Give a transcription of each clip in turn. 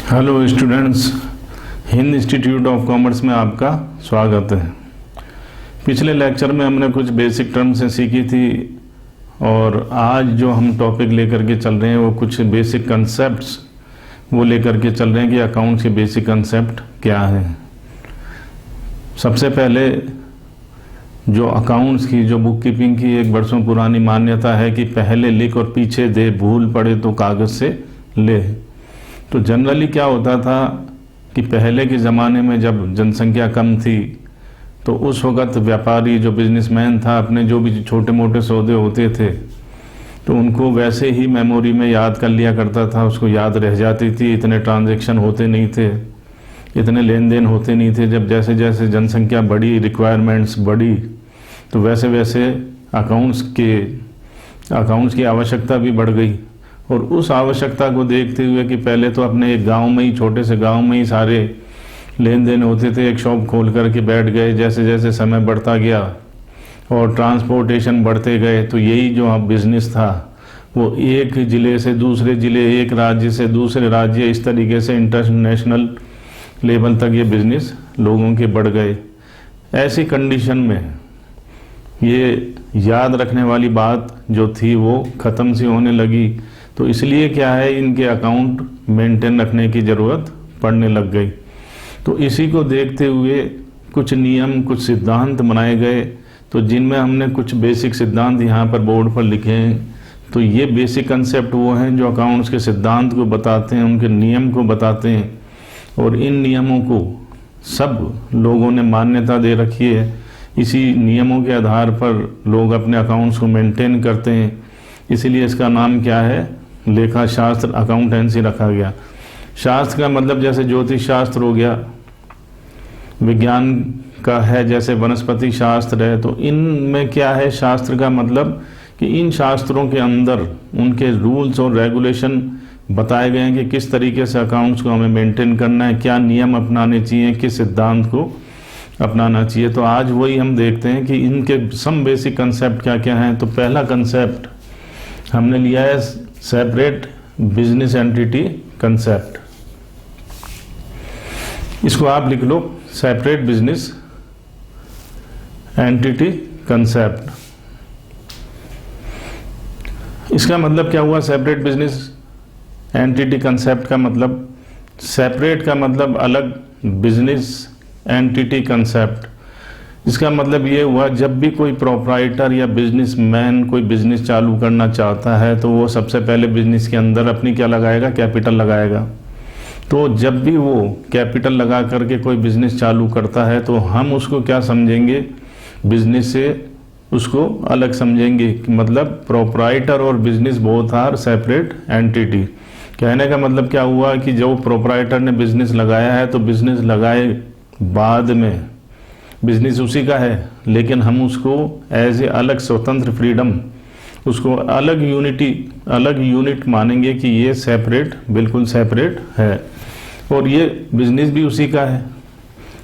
Hello students, Hind institute of commerce में आपका स्वागत है। पिछले लेक्चर में हमने कुछ बेसिक टर्म्स सीखी थी और आज जो हम टॉपिक लेकर के चल रहे हैं वो कुछ बेसिक कंसेप्ट्स वो लेकर के चल रहे हैं कि अकाउंट्स के बेसिक कंसेप्ट क्या हैं। सबसे पहले जो अकाउंट्स की, जो बुक कीपिंग की एक बरसों पुरानी मान्यता है कि पहले लिख और पीछे दे, भूल पड़े तो कागज़ से ले। तो जनरली क्या होता था कि पहले के ज़माने में जब जनसंख्या कम थी तो उस वक़्त व्यापारी जो बिजनेसमैन था अपने जो भी छोटे मोटे सौदे होते थे तो उनको वैसे ही मेमोरी में याद कर लिया करता था, उसको याद रह जाती थी। इतने ट्रांजैक्शन होते नहीं थे, इतने लेन देन होते नहीं थे। जब जैसे जैसे जनसंख्या बढ़ी, रिक्वायरमेंट्स बढ़ी, तो वैसे वैसे अकाउंट्स की आवश्यकता भी बढ़ गई। और उस आवश्यकता को देखते हुए कि पहले तो अपने एक गांव में ही, छोटे से गांव में ही सारे लेन देन होते थे, एक शॉप खोल करके बैठ गए। जैसे जैसे समय बढ़ता गया और ट्रांसपोर्टेशन बढ़ते गए तो यही जो बिज़नेस था वो एक ज़िले से दूसरे ज़िले, एक राज्य से दूसरे राज्य, इस तरीके से इंटरनेशनल लेवल तक ये बिज़नेस लोगों के बढ़ गए। ऐसी कंडीशन में ये याद रखने वाली बात जो थी वो ख़त्म सी होने लगी। तो इसलिए क्या है, इनके अकाउंट मेंटेन रखने की ज़रूरत पड़ने लग गई। तो इसी को देखते हुए कुछ नियम, कुछ सिद्धांत बनाए गए, तो जिनमें हमने कुछ बेसिक सिद्धांत यहाँ पर बोर्ड पर लिखे हैं। तो ये बेसिक कंसेप्ट वो हैं जो अकाउंट्स के सिद्धांत को बताते हैं, उनके नियम को बताते हैं। और इन नियमों को सब लोगों ने मान्यता दे रखी है। इसी नियमों के आधार पर लोग अपने अकाउंट्स को मेंटेन करते हैं। इसीलिए इसका नाम क्या है, लेखा शास्त्र, अकाउंटेंसी रखा गया। शास्त्र का मतलब जैसे ज्योतिष शास्त्र हो गया, विज्ञान का है जैसे वनस्पति शास्त्र है। तो इनमें क्या है, शास्त्र का मतलब कि इन शास्त्रों के अंदर उनके रूल्स और रेगुलेशन बताए गए हैं कि किस तरीके से अकाउंट्स को हमें मेंटेन करना है, क्या नियम अपनाने चाहिए, किस सिद्धांत को अपनाना चाहिए। तो आज वही हम देखते हैं कि इनके सम बेसिक कंसेप्ट क्या क्या हैं। तो पहला कंसेप्ट हमने लिया है सेपरेट बिजनेस एंटिटी कंसेप्ट। इसको आप लिख लो, सेपरेट बिजनेस एंटिटी कंसेप्ट। इसका मतलब क्या हुआ, सेपरेट बिजनेस एंटिटी कंसेप्ट का मतलब, सेपरेट का मतलब अलग, बिजनेस एंटिटी कंसेप्ट इसका मतलब ये हुआ जब भी कोई प्रोप्राइटर या बिजनेसमैन कोई बिजनेस चालू करना चाहता है तो वो सबसे पहले बिजनेस के अंदर अपनी क्या लगाएगा, कैपिटल लगाएगा। तो जब भी वो कैपिटल लगा करके कोई बिजनेस चालू करता है तो हम उसको क्या समझेंगे, बिजनेस से उसको अलग समझेंगे। मतलब प्रोप्राइटर और business both are separate entity. कहने का मतलब क्या हुआ कि जो प्रोप्राइटर ने बिजनेस लगाया है तो बिजनेस लगाए बाद में बिजनेस उसी का है, लेकिन हम उसको एज ए अलग स्वतंत्र फ्रीडम, उसको अलग यूनिट मानेंगे कि ये सेपरेट, बिल्कुल सेपरेट है और ये बिजनेस भी उसी का है।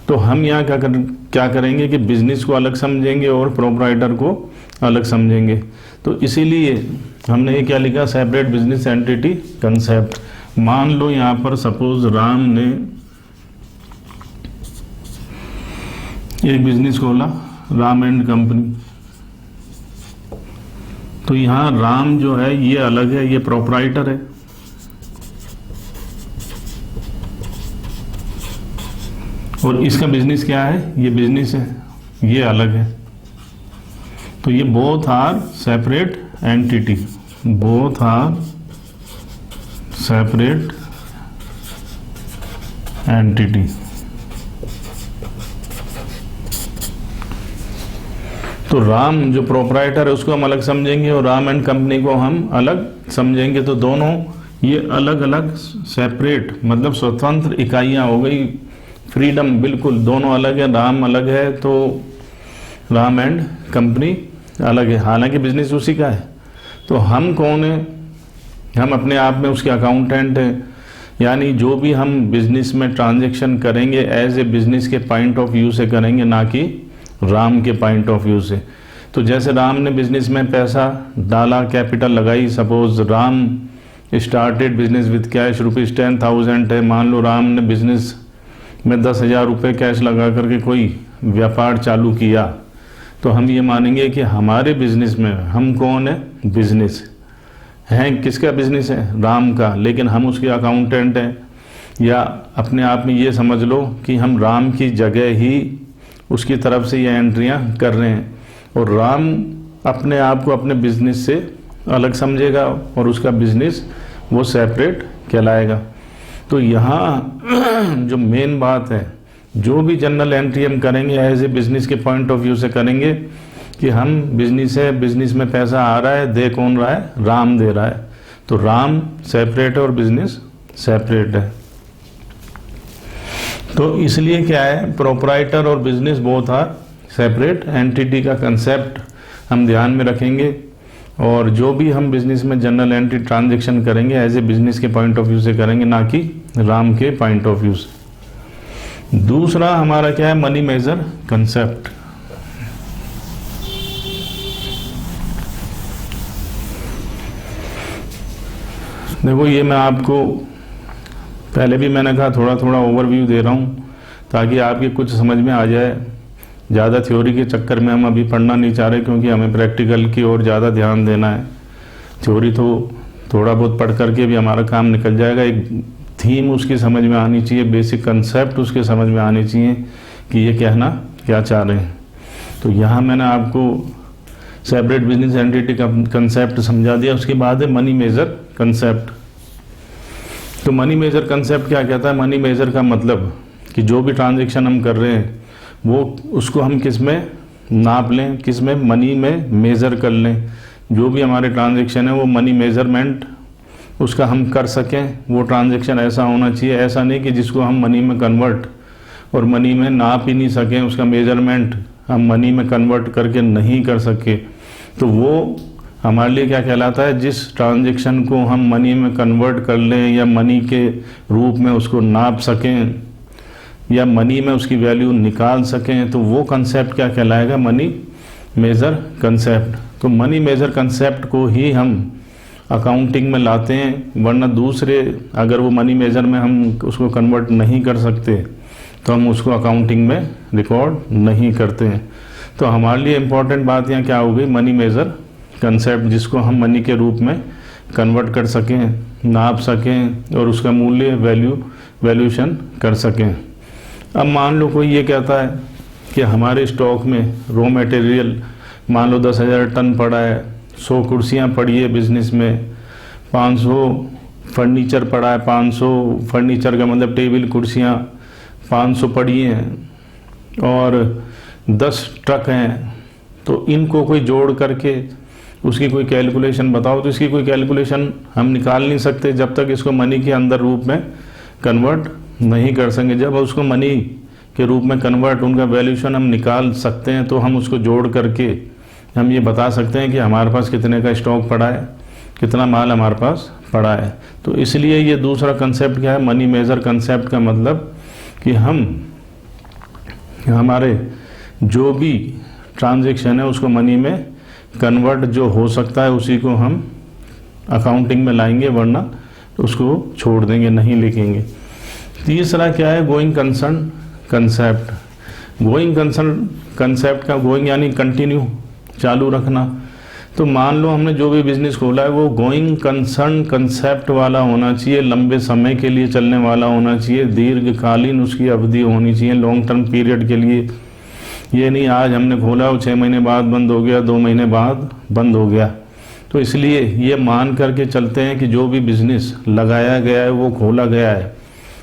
तो हम यहाँ क्या करेंगे कि बिजनेस को अलग समझेंगे और प्रोप्राइटर को अलग समझेंगे। तो इसीलिए हमने ये क्या लिखा, सेपरेट बिजनेस एंटिटी कंसेप्ट। मान लो यहाँ पर सपोज राम ने एक बिजनेस खोला, राम एंड कंपनी। तो यहाँ राम जो है ये अलग है, ये प्रोप्राइटर है। और इसका बिजनेस क्या है, ये बिजनेस है, ये अलग है। तो ये both are separate entity, both are separate entity. तो राम जो प्रोप्राइटर है उसको हम अलग समझेंगे और राम एंड कंपनी को हम अलग समझेंगे। तो दोनों ये अलग अलग सेपरेट मतलब स्वतंत्र इकाइयाँ हो गई, फ्रीडम, बिल्कुल दोनों अलग है। राम अलग है तो राम एंड कंपनी अलग है, हालांकि बिजनेस उसी का है। तो हम कौन है, हम अपने आप में उसके अकाउंटेंट हैं। यानी जो भी हम बिजनेस में ट्रांजैक्शन करेंगे एज ए बिजनेस के पॉइंट ऑफ व्यू से करेंगे, ना कि राम के पॉइंट ऑफ व्यू से। तो जैसे राम ने बिजनेस में पैसा डाला, कैपिटल लगाई, suppose Ram started business with cash ₹10,000 है, मान लो राम ने बिजनेस में 10,000 रुपये कैश लगा करके कोई व्यापार चालू किया, तो हम ये मानेंगे कि हमारे बिजनेस में हम कौन है, बिजनेस हैं, किसका बिजनेस है, राम का, लेकिन हम उसके अकाउंटेंट हैं, या अपने आप में ये समझ लो कि हम राम की जगह ही उसकी तरफ से ये एंट्रियां कर रहे हैं, और राम अपने आप को अपने बिजनेस से अलग समझेगा और उसका बिजनेस वो सेपरेट कहलाएगा। तो यहाँ जो मेन बात है, जो भी जनरल एंट्री हम करेंगे एज ए बिजनेस के पॉइंट ऑफ व्यू से करेंगे कि हम बिजनेस है, बिजनेस में पैसा आ रहा है, दे कौन रहा है, राम दे रहा है, तो राम सेपरेट है और बिजनेस सेपरेट है। तो इसलिए क्या है, प्रोप्राइटर और business both are separate entity का कंसेप्ट हम ध्यान में रखेंगे, और जो भी हम बिजनेस में जनरल एंट्री ट्रांजैक्शन करेंगे एज ए बिजनेस के पॉइंट ऑफ व्यू से करेंगे, ना कि राम के पॉइंट ऑफ व्यू से। दूसरा हमारा क्या है, मनी मेजर कंसेप्ट। देखो ये मैं आपको पहले भी मैंने कहा थोड़ा थोड़ा ओवरव्यू दे रहा हूँ ताकि आपके कुछ समझ में आ जाए। ज़्यादा थ्योरी के चक्कर में हम अभी पढ़ना नहीं चाह रहे, क्योंकि हमें प्रैक्टिकल की ओर ज़्यादा ध्यान देना है। थ्योरी तो थोड़ा बहुत पढ़ करके भी हमारा काम निकल जाएगा, एक थीम उसकी समझ में आनी चाहिए, बेसिक कंसेप्ट उसके समझ में आने चाहिए कि ये कहना क्या चाह रहे हैं। तो यहाँ मैंने आपको सेपरेट बिजनेस एंटिटी का कंसेप्ट समझा दिया। उसके बाद है मनी मेजर कंसेप्ट। तो मनी मेजर कंसेप्ट क्या कहता है, मनी मेजर का मतलब कि जो भी ट्रांजेक्शन हम कर रहे हैं वो उसको हम किस में नाप लें, किस में, मनी में मेज़र कर लें। जो भी हमारे ट्रांजेक्शन है वो मनी मेज़रमेंट उसका हम कर सकें। वो ट्रांजेक्शन ऐसा होना चाहिए, ऐसा नहीं कि जिसको हम मनी में कन्वर्ट और मनी में नाप ही नहीं सकें, उसका मेजरमेंट हम मनी में कन्वर्ट करके नहीं कर सके, तो वो हमारे लिए क्या कहलाता है, जिस ट्रांजेक्शन को हम मनी में कन्वर्ट कर लें या मनी के रूप में उसको नाप सकें या मनी में उसकी वैल्यू निकाल सकें, तो वो कंसेप्ट क्या कहलाएगा, मनी मेजर कंसेप्ट। तो मनी मेजर कंसेप्ट को ही हम अकाउंटिंग में लाते हैं, वरना दूसरे अगर वो मनी मेजर में हम उसको कन्वर्ट नहीं कर सकते तो हम उसको अकाउंटिंग में रिकॉर्ड नहीं करते हैं। तो हमारे लिए इम्पॉर्टेंट बात यहाँ क्या हो गई, मनी मेजर कंसेप्ट, जिसको हम मनी के रूप में कन्वर्ट कर सकें, नाप सकें और उसका मूल्य वैल्यूएशन कर सकें। अब मान लो कोई ये कहता है कि हमारे स्टॉक में रॉ मटेरियल मान लो 10,000 टन पड़ा है, 100 कुर्सियाँ पड़ी है बिजनेस में, 500 फर्नीचर पड़ा है, 500 फर्नीचर का मतलब टेबल कुर्सियाँ 500 पड़ी हैं और 10 ट्रक हैं। तो इनको कोई जोड़ करके उसकी कोई कैलकुलेशन बताओ, तो इसकी कोई कैलकुलेशन हम निकाल नहीं सकते जब तक इसको मनी के अंदर रूप में कन्वर्ट नहीं कर सकेंगे। जब उसको मनी के रूप में कन्वर्ट, उनका वैल्यूएशन हम निकाल सकते हैं, तो हम उसको जोड़ करके हम ये बता सकते हैं कि हमारे पास कितने का स्टॉक पड़ा है, कितना माल हमारे पास पड़ा है। तो इसलिए ये दूसरा कंसेप्ट क्या है, मनी मेजर कंसेप्ट का मतलब कि हम हमारे जो भी ट्रांजैक्शन है उसको मनी में कन्वर्ट जो हो सकता है उसी को हम अकाउंटिंग में लाएंगे, वरना उसको छोड़ देंगे, नहीं लिखेंगे। तीसरा क्या है, going concern concept. Going concern concept का गोइंग यानी कंटिन्यू, चालू रखना। तो मान लो हमने जो भी बिजनेस खोला है वो गोइंग कंसर्न कंसेप्ट वाला होना चाहिए, लंबे समय के लिए चलने वाला होना चाहिए, दीर्घकालीन उसकी अवधि होनी चाहिए, लॉन्ग टर्म पीरियड के लिए। ये नहीं आज हमने खोला वो 6 महीने बाद बंद हो गया, 2 महीने बाद बंद हो गया। तो इसलिए ये मान करके चलते हैं कि जो भी बिजनेस लगाया गया है वो खोला गया है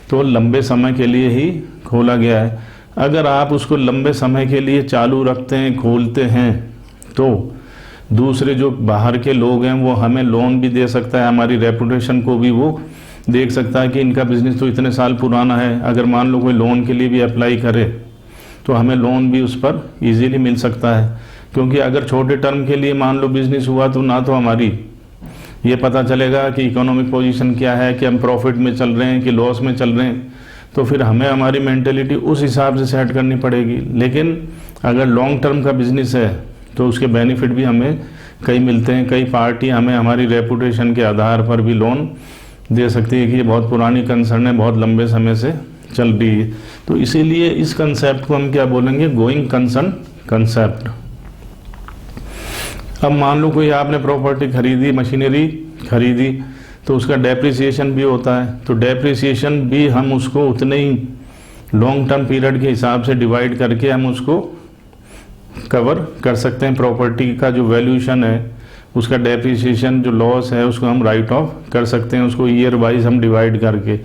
तो लंबे समय के लिए ही खोला गया है। अगर आप उसको लंबे समय के लिए चालू रखते हैं, खोलते हैं, तो दूसरे जो बाहर के लोग हैं वो हमें लोन भी दे सकता है, हमारी रेपुटेशन को भी वो देख सकता है कि इनका बिजनेस तो इतने साल पुराना है। अगर मान लो कोई लोन के लिए भी अप्लाई करे तो हमें लोन भी उस पर इजीली मिल सकता है, क्योंकि अगर छोटे टर्म के लिए मान लो बिजनेस हुआ तो ना तो हमारी ये पता चलेगा कि इकोनॉमिक पोजीशन क्या है, कि हम प्रॉफिट में चल रहे हैं कि लॉस में चल रहे हैं, तो फिर हमें हमारी मेंटेलिटी उस हिसाब से सेट करनी पड़ेगी। लेकिन अगर लॉन्ग टर्म का बिजनेस है तो उसके बेनिफिट भी हमें कई मिलते हैं, कई पार्टी हमें हमारी रेपुटेशन के आधार पर भी लोन दे सकती है कि ये बहुत पुरानी कंसर्न है, बहुत लंबे समय से चल रही है। तो इसीलिए इस कंसेप्ट को हम क्या बोलेंगे, गोइंग कंसर्न कंसेप्ट। अब मान लो कोई आपने प्रॉपर्टी खरीदी, मशीनरी खरीदी, तो उसका डेप्रिसिएशन भी होता है। तो डेप्रिसिएशन भी हम उसको उतने ही लॉन्ग टर्म पीरियड के हिसाब से डिवाइड करके हम उसको कवर कर सकते हैं। प्रॉपर्टी का जो वैल्यूएशन है, उसका डेप्रिसिएशन जो लॉस है, उसको हम राइट ऑफ कर सकते हैं, उसको ईयर वाइज हम डिवाइड करके।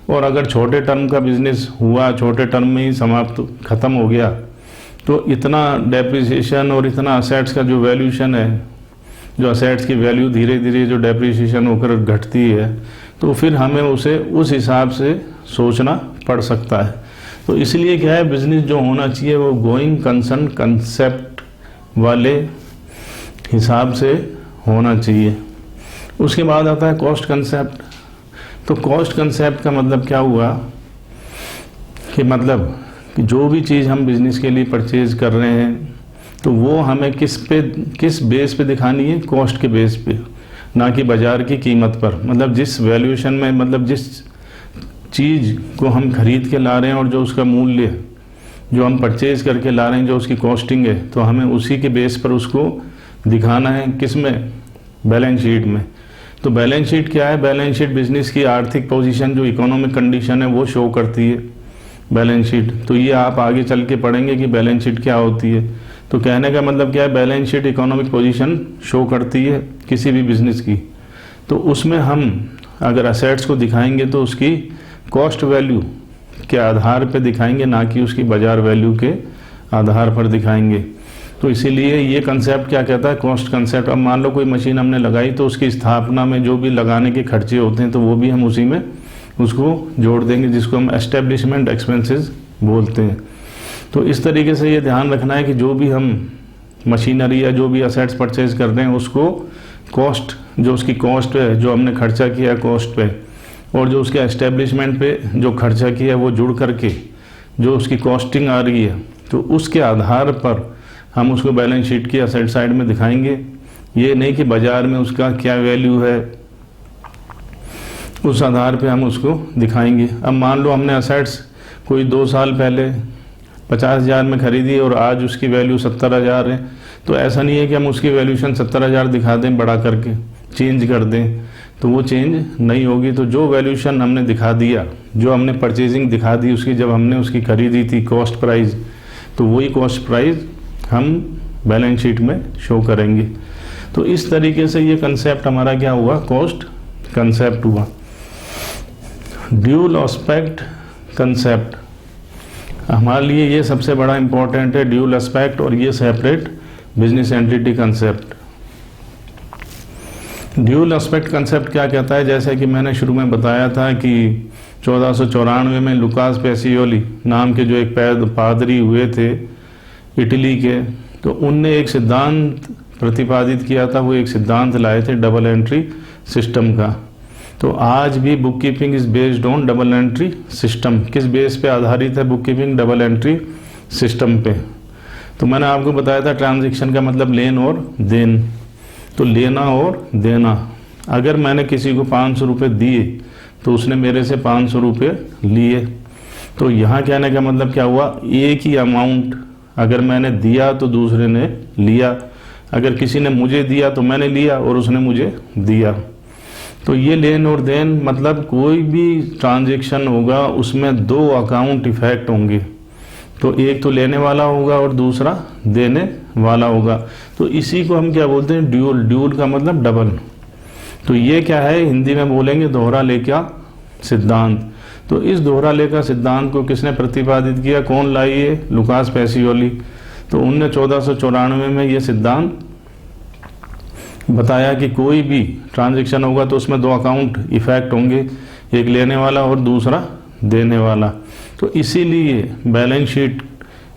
और अगर छोटे टर्म का बिजनेस हुआ, छोटे टर्म में ही समाप्त खत्म हो गया, तो इतना डेप्रिसिएशन और इतना असेट्स का जो वैल्यूएशन है, जो असेट्स की वैल्यू धीरे धीरे जो डेप्रिसिएशन होकर घटती है, तो फिर हमें उसे उस हिसाब से सोचना पड़ सकता है। तो इसलिए क्या है, बिजनेस जो होना चाहिए वो गोइंग कंसर्न कंसेप्ट वाले हिसाब से होना चाहिए। उसके बाद आता है कॉस्ट कंसेप्ट। तो कॉस्ट कंसेप्ट का मतलब क्या हुआ कि मतलब कि जो भी चीज़ हम बिजनेस के लिए परचेज कर रहे हैं, तो वो हमें किस बेस पे दिखानी है, कॉस्ट के बेस पे, ना कि बाजार की कीमत पर। मतलब जिस वैल्यूएशन में, मतलब जिस चीज़ को हम खरीद के ला रहे हैं और जो उसका मूल्य जो हम परचेज करके ला रहे हैं, जो उसकी कॉस्टिंग है, तो हमें उसी के बेस पर उसको दिखाना है। किस में, बैलेंस शीट में। तो बैलेंस शीट क्या है, बैलेंस शीट बिजनेस की आर्थिक पोजीशन, जो इकोनॉमिक कंडीशन है, वो शो करती है बैलेंस शीट। तो ये आप आगे चल के पढ़ेंगे कि बैलेंस शीट क्या होती है। तो कहने का मतलब क्या है, balance sheet economic position show करती है किसी भी बिजनेस की। तो उसमें हम अगर असेट्स को दिखाएंगे तो उसकी कॉस्ट वैल्यू के आधार पर दिखाएंगे, ना कि उसकी बाजार वैल्यू के आधार पर दिखाएंगे। तो इसीलिए ये कंसेप्ट क्या कहता है, कॉस्ट कंसेप्ट। अब मान लो कोई मशीन हमने लगाई, तो उसकी स्थापना में जो भी लगाने के खर्चे होते हैं, तो वो भी हम उसी में उसको जोड़ देंगे, जिसको हम एस्टेब्लिशमेंट एक्सपेंसेस बोलते हैं। तो इस तरीके से ये ध्यान रखना है कि जो भी हम मशीनरी या जो भी असेट्स परचेज कर रहे हैं, उसको कॉस्ट, जो उसकी कॉस्ट है, जो हमने खर्चा किया है कॉस्ट पे, और जो उसके एस्टेब्लिशमेंट पे जो खर्चा किया है, वो जुड़ करके जो उसकी कॉस्टिंग आ रही है, तो उसके आधार पर हम उसको बैलेंस शीट की असेट साइड में दिखाएंगे। ये नहीं कि बाजार में उसका क्या वैल्यू है, उस आधार पे हम उसको दिखाएंगे। अब मान लो हमने असेट्स कोई 2 साल पहले 50,000 में खरीदी और आज उसकी वैल्यू 70,000 है, तो ऐसा नहीं है कि हम उसकी वैल्यूशन 70,000 दिखा दें, बढ़ा करके चेंज कर दें, तो वो चेंज नहीं होगी। तो जो वैल्यूशन हमने दिखा दिया, जो हमने परचेजिंग दिखा दी उसकी, जब हमने उसकी खरीदी थी कॉस्ट प्राइस, तो वही कॉस्ट प्राइस हम बैलेंस शीट में शो करेंगे। तो इस तरीके से ये कंसेप्ट हमारा क्या हुआ, कॉस्ट कंसेप्ट हुआ। ड्यूल एस्पेक्ट कंसेप्ट हमारे लिए ये सबसे बड़ा इंपॉर्टेंट है, ड्यूल एस्पेक्ट और ये separate business entity concept. Dual aspect concept क्या कहता है, जैसे कि मैंने शुरू में बताया था कि 1494 में लुकास पेसियोली नाम के जो एक पादरी हुए थे इटली के, तो उनने एक सिद्धांत प्रतिपादित किया था। वो एक सिद्धांत लाए थे डबल एंट्री सिस्टम का। तो आज भी book keeping is based on double entry system. किस बेस पे आधारित है book keeping, double entry system पे। तो मैंने आपको बताया था ट्रांजैक्शन का मतलब लेन और देन। तो लेना और देना, अगर मैंने किसी को 500 रुपये दिए तो उसने मेरे से 500 रुपये लिए। तो यहाँ कहने का मतलब क्या हुआ, एक ही अमाउंट अगर मैंने दिया तो दूसरे ने लिया, अगर किसी ने मुझे दिया तो मैंने लिया और उसने मुझे दिया। तो ये लेन और देन मतलब कोई भी ट्रांजैक्शन होगा उसमें 2 अकाउंट इफेक्ट होंगे। तो एक तो लेने वाला होगा और दूसरा देने वाला होगा। तो इसी को हम क्या बोलते हैं, ड्यूल। ड्यूल का मतलब डबल। तो ये क्या है, हिंदी में बोलेंगे दोहरा लेखा सिद्धांत। तो इस दोहरा लेखा सिद्धांत को किसने प्रतिपादित किया, कौन लाई है, लुकास पेसियोली। तो उनने 1494 में ये सिद्धांत बताया कि कोई भी ट्रांजैक्शन होगा तो उसमें 2 अकाउंट इफेक्ट होंगे, एक लेने वाला और दूसरा देने वाला। तो इसीलिए बैलेंस शीट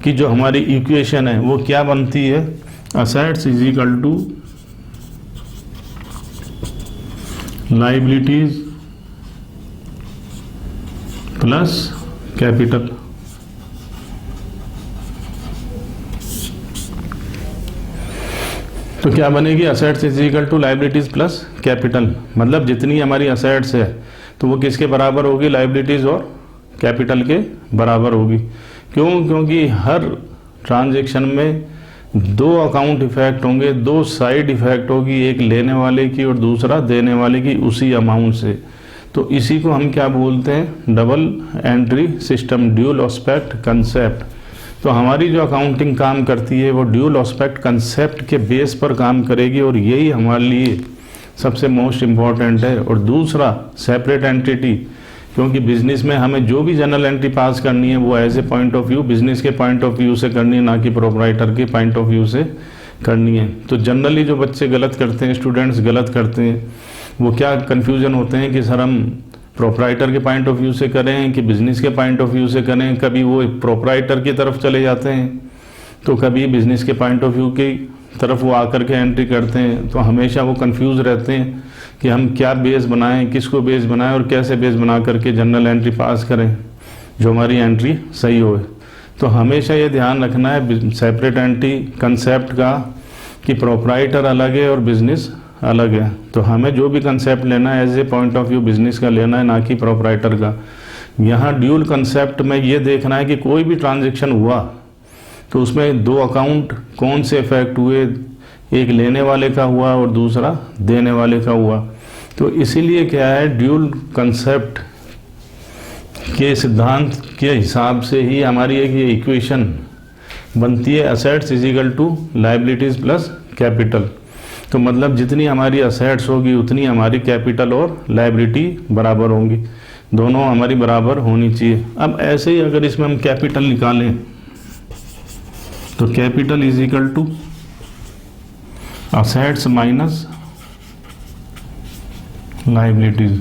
की जो हमारी इक्वेशन है वो क्या बनती है, assets is equal to liabilities plus capital. तो क्या बनेगी, assets is equal to liabilities plus capital. मतलब जितनी हमारी असेट्स है तो वो किसके बराबर होगी, लाइबिलिटीज और कैपिटल के बराबर होगी। क्यों, क्योंकि हर ट्रांजैक्शन में दो अकाउंट इफेक्ट होंगे, दो साइड इफेक्ट होगी, एक लेने वाले की और दूसरा देने वाले की उसी अमाउंट से। तो इसी को हम क्या बोलते हैं, double entry system, dual aspect concept. तो हमारी जो अकाउंटिंग काम करती है वो ड्यूल ऑस्पेक्ट कंसेप्ट के बेस पर काम करेगी और यही हमारे लिए सबसे मोस्ट इम्पॉर्टेंट है। और दूसरा सेपरेट एंटिटी, क्योंकि बिजनेस में हमें जो भी जनरल एंट्री पास करनी है वो as a point of view business के पॉइंट ऑफ व्यू से करनी है, ना कि प्रोप्राइटर के पॉइंट ऑफ व्यू से करनी है। तो जनरली जो बच्चे गलत करते हैं, स्टूडेंट्स गलत करते हैं, वो क्या कन्फ्यूजन होते हैं कि सर हम प्रोप्राइटर के पॉइंट ऑफ व्यू से करें कि बिजनेस के पॉइंट ऑफ व्यू से करें। कभी वो प्रोप्राइटर की तरफ चले जाते हैं तो कभी बिजनेस के पॉइंट ऑफ व्यू की तरफ वो आकर के एंट्री करते हैं। तो हमेशा वो कंफ्यूज रहते हैं कि हम क्या बेस बनाएं, किसको बेस बनाएं और कैसे बेस बना करके जनरल एंट्री पास करें जो हमारी एंट्री सही हो। तो हमेशा ये ध्यान रखना है सेपरेट एंट्री कंसेप्ट का कि प्रोप्राइटर अलग है और बिजनेस अलग है। तो हमें जो भी कंसेप्ट लेना है as a point of view business का लेना है, ना कि प्रोप्राइटर का। यहाँ ड्यूल कंसेप्ट में ये देखना है कि कोई भी ट्रांजैक्शन हुआ तो उसमें दो अकाउंट कौन से इफेक्ट हुए, एक लेने वाले का हुआ और दूसरा देने वाले का हुआ। तो इसीलिए क्या है, ड्यूल कंसेप्ट के सिद्धांत के हिसाब से ही हमारी एक ये इक्वेशन बनती है, assets is equal to liabilities plus capital. तो मतलब जितनी हमारी असेट्स होगी उतनी हमारी कैपिटल और लाइबिलिटी बराबर होंगी, दोनों हमारी बराबर होनी चाहिए। अब ऐसे ही अगर इसमें हम कैपिटल निकालें तो capital is equal to assets minus liabilities.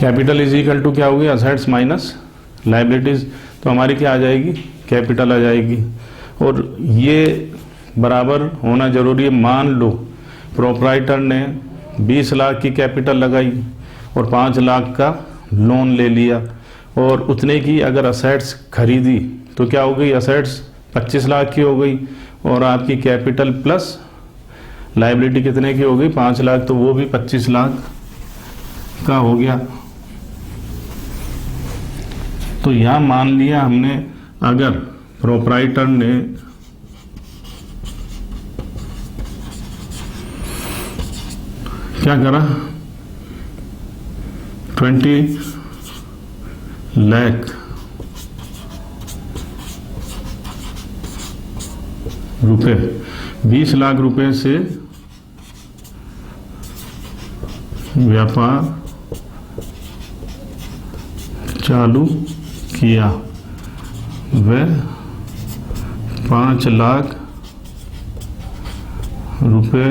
Capital is equal to क्या होगी, असेट्स माइनस लाइबिलिटीज। तो हमारी क्या आ जाएगी, कैपिटल आ जाएगी। और ये बराबर होना जरूरी है। मान लो प्रोप्राइटर ने 20 लाख की कैपिटल लगाई और 5 लाख का लोन ले लिया और उतने की अगर असेट्स खरीदी तो क्या हो गई, असेट्स 25 लाख की हो गई और आपकी कैपिटल प्लस लाइबिलिटी कितने की हो गई, 5 लाख, तो वो भी 25 लाख का हो गया। तो यहां मान लिया हमने अगर प्रोप्राइटर ने क्या करा, 20 लाख रुपए, 20 लाख रुपए से व्यापार चालू किया, वह 5 लाख रुपए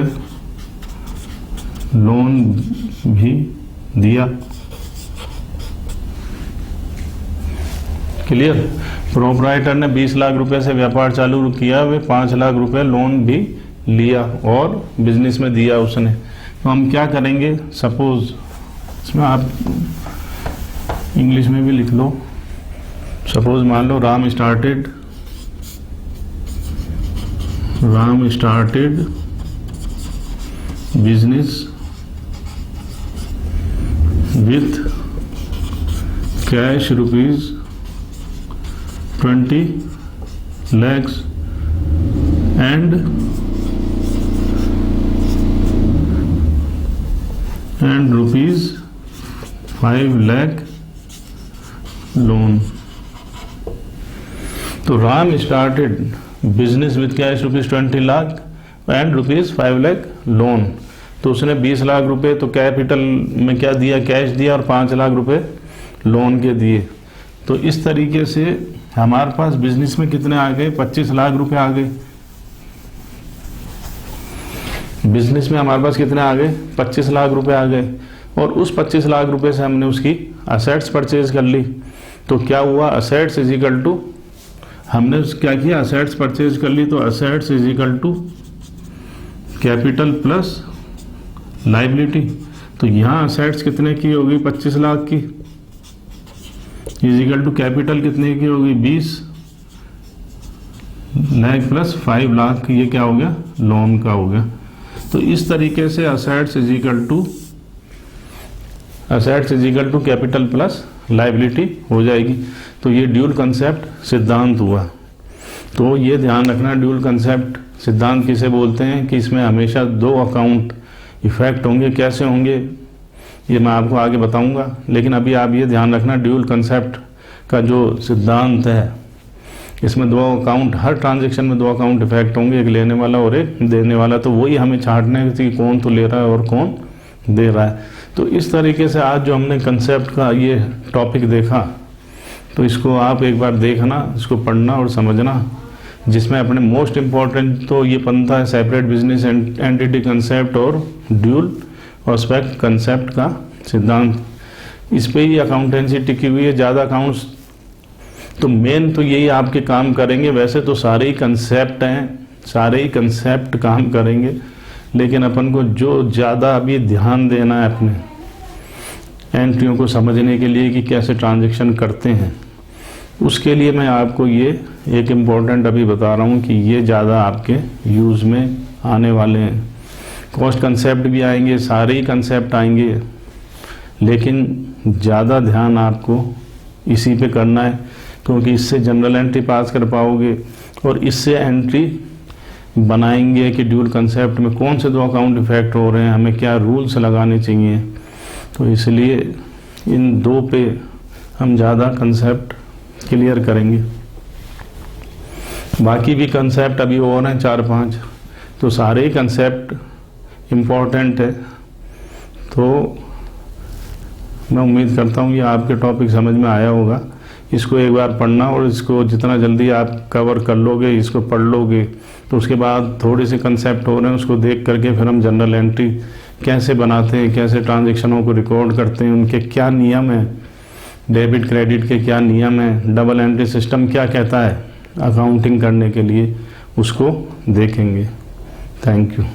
लोन भी दिया। क्लियर। प्रोप्राइटर ने 20 लाख रुपए से व्यापार चालू किया, वे 5 लाख रुपए लोन भी लिया और बिजनेस में दिया उसने। तो हम क्या करेंगे, सपोज इसमें आप इंग्लिश में भी लिख लो। सपोज मान लो Ram started business with cash rupees 20 lakhs and rupees 5 lakh loan। तो Ram started business with cash rupees 20 lakh and rupees 5 lakh loan. तो उसने 20 लाख रुपए तो कैपिटल में क्या दिया, कैश दिया और 5 लाख रुपए लोन के दिए। तो इस तरीके से हमारे पास बिजनेस में कितने आ गए, 25 लाख रुपए आ गए। बिजनेस में हमारे पास कितने आ गए, 25 लाख रुपए आ गए। और उस 25 लाख रुपए से हमने उसकी असेट्स परचेज कर ली। तो क्या हुआ, असेट्स इज इक्वल टू, हमने क्या किया, असेट्स परचेज कर ली। तो assets is equal to capital plus liability. तो यहाँ असेट्स कितने की होगी, 25 लाख की, इज इक्वल टू कैपिटल कितने की होगी, 20 लाख प्लस 5 लाख, ये क्या हो गया, लोन का हो गया। तो इस तरीके से assets is equal to capital plus liability हो जाएगी। तो ये ड्यूल कंसेप्ट सिद्धांत हुआ। तो ये ध्यान रखना, ड्यूल कंसेप्ट सिद्धांत किसे बोलते हैं कि इसमें हमेशा दो अकाउंट इफेक्ट होंगे। कैसे होंगे ये मैं आपको आगे बताऊंगा, लेकिन अभी आप ये ध्यान रखना, ड्यूल कंसेप्ट का जो सिद्धांत है इसमें दो अकाउंट, हर ट्रांजैक्शन में दो अकाउंट इफेक्ट होंगे, एक लेने वाला और एक देने वाला। तो वही हमें छांटना है कि कौन तो ले रहा है और कौन दे रहा है। तो इस तरीके से आज जो हमने कंसेप्ट का ये टॉपिक देखा, तो इसको आप एक बार देखना, इसको पढ़ना और समझना, जिसमें अपने मोस्ट इम्पॉर्टेंट तो ये बनता है सेपरेट बिजनेस एंटिटी कंसेप्ट और ड्यूल ऑस्पेक्ट कंसेप्ट का सिद्धांत। इस पे ही अकाउंटेंसी टिकी हुई है। ज़्यादा अकाउंट्स तो मेन तो यही आपके काम करेंगे। वैसे तो सारे ही कंसेप्ट हैं, सारे ही कंसेप्ट काम करेंगे, लेकिन अपन को जो ज़्यादा अभी ध्यान देना है अपने एंट्रियों को समझने के लिए कि कैसे ट्रांजैक्शन करते हैं, उसके लिए मैं आपको ये एक इम्पॉर्टेंट अभी बता रहा हूँ कि ये ज़्यादा आपके यूज़ में आने वाले हैं। कॉस्ट कंसेप्ट भी आएंगे, सारे ही कंसेप्ट आएंगे, लेकिन ज़्यादा ध्यान आपको इसी पे करना है, क्योंकि इससे जनरल एंट्री पास कर पाओगे और इससे एंट्री बनाएंगे कि ड्यूल कंसेप्ट में कौन से दो अकाउंट इफेक्ट हो रहे हैं, हमें क्या रूल्स लगाने चाहिए। तो इसलिए इन दो पे हम ज़्यादा कंसेप्ट क्लियर करेंगे। बाकी भी कंसेप्ट अभी और हैं 4-5, तो सारे ही कंसेप्ट इम्पॉर्टेंट है। तो मैं उम्मीद करता हूँ ये आपके टॉपिक समझ में आया होगा। इसको एक बार पढ़ना और इसको जितना जल्दी आप कवर कर लोगे, इसको पढ़ लोगे, तो उसके बाद थोड़े से कंसेप्ट हो रहे हैं, उसको देख करके फिर हम जनरल एंट्री कैसे बनाते हैं, कैसे ट्रांजैक्शनों को रिकॉर्ड करते हैं, उनके क्या नियम हैं, डेबिट क्रेडिट के क्या नियम हैं, डबल एंट्री सिस्टम क्या कहता है अकाउंटिंग करने के लिए, उसको देखेंगे। Thank you.